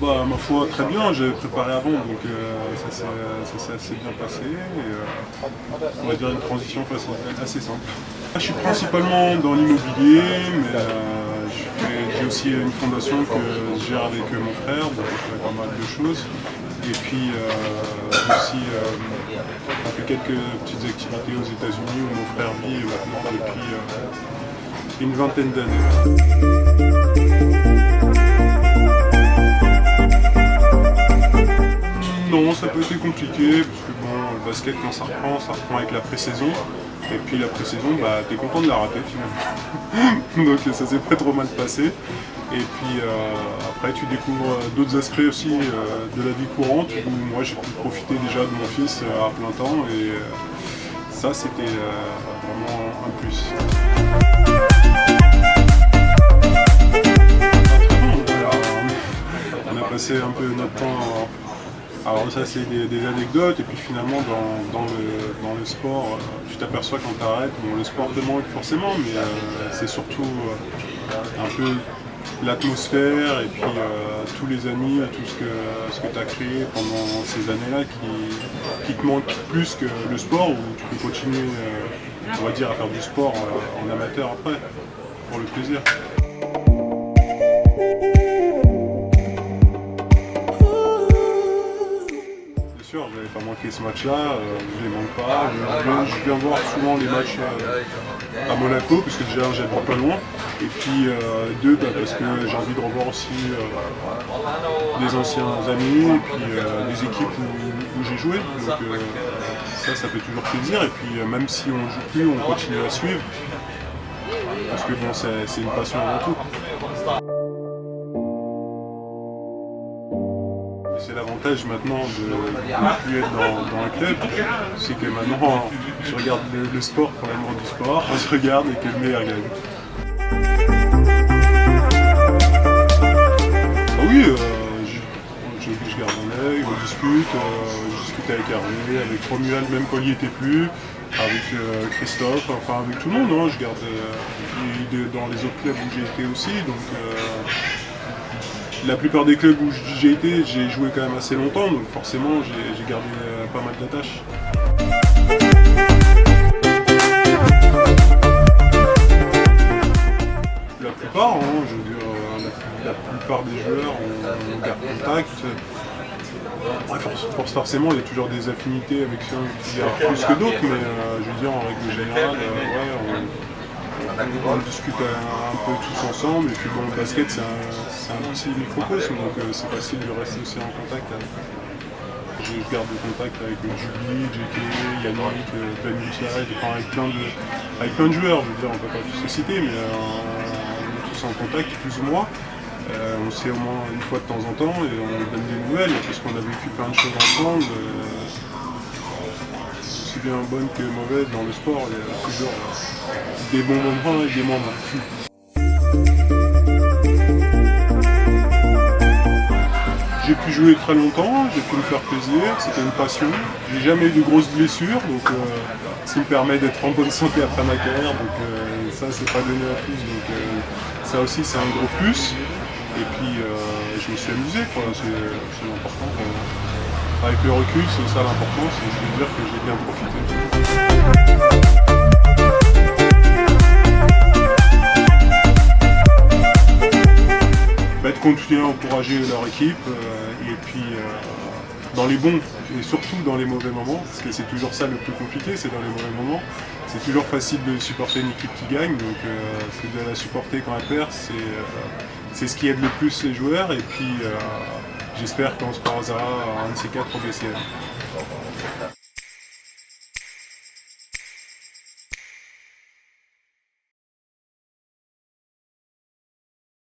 Bah, ma foi, très bien, j'avais préparé avant, donc ça s'est assez bien passé. On va dire une transition assez simple. Je suis principalement dans l'immobilier, mais j'ai aussi une fondation que je gère avec mon frère, donc je fais pas mal de choses. Et puis aussi, on fait quelques petites activités aux États-Unis où mon frère vit maintenant depuis une vingtaine d'années. Non, ça peut être compliqué, parce que bon, le basket quand ça reprend avec la pré-saison. Et puis la pré-saison, bah, t'es content de la rater finalement. Donc ça s'est pas trop mal passé. Et puis après tu découvres d'autres aspects aussi de la vie courante, où moi j'ai pu profiter déjà de mon fils à plein temps, et ça c'était vraiment un plus. On a passé un peu notre temps. Alors ça c'est des anecdotes, et puis finalement dans le sport, tu t'aperçois quand tu arrêtes, bon, le sport te manque forcément, mais c'est surtout un peu l'atmosphère, et puis tous les amis, tout ce que tu as créé pendant ces années-là qui te manquent plus que le sport, où tu peux continuer on va dire à faire du sport en amateur après, pour le plaisir. Sûr, je n'avais pas manqué ce match-là, je ne les manque pas. Je viens voir souvent les matchs à Monaco, parce que déjà j'habite pas loin. Et puis deux, parce que j'ai envie de revoir aussi des anciens amis, et puis des équipes où j'ai joué. Donc ça fait toujours plaisir. Et puis même si on ne joue plus, on continue à suivre. Parce que bon, c'est une passion avant tout. C'est l'avantage maintenant de ne plus être dans un club, c'est que maintenant je regarde le sport pour l'amour du sport, je regarde et que le meilleur gagne. Ah oui, je garde un œil, on discute, je discute avec Hervé, avec Romuald même quand il n'y était plus, avec Christophe, enfin avec tout le monde, hein, je garde dans les autres clubs où j'ai été aussi, donc la plupart des clubs où j'ai été, j'ai joué quand même assez longtemps, donc forcément j'ai gardé pas mal d'attaches. La plupart, hein, je veux dire, la plupart des joueurs, on garde contact. Ouais, forcément, il y a toujours des affinités avec ceux qui gardent plus que d'autres, mais je veux dire, en règle générale, ouais, on discute un peu tous ensemble, et puis bon, le basket c'est un petit microcosme, donc c'est facile de rester aussi en contact. Je garde le contact avec Julie, JK, Yannick, Ben Moussard, enfin avec plein de joueurs, je veux dire, on peut pas tous les citer, mais on est tous en contact plus ou moins. On se fait au moins une fois de temps en temps et on donne des nouvelles, parce qu'on a vécu plein de choses ensemble. Aussi bien bonnes que mauvaises dans le sport, il y a toujours des bons moments et des moins bons. J'ai pu jouer très longtemps, j'ai pu me faire plaisir, c'était une passion. J'ai jamais eu de grosses blessures, donc ce qui me permet d'être en bonne santé après ma carrière, donc ça c'est pas donné à tous, donc ça aussi c'est un gros plus. Et puis je me suis amusé, quoi, c'est l'important. Avec le recul, c'est ça l'important, c'est de dire que j'ai bien profité. De continuer à encourager leur équipe, et puis dans les bons et surtout dans les mauvais moments, parce que c'est toujours ça le plus compliqué, c'est dans les mauvais moments. C'est toujours facile de supporter une équipe qui gagne, donc c'est de la supporter quand elle perd, c'est ce qui aide le plus les joueurs, et puis j'espère qu'on se croisera un de ces quatre au BCL.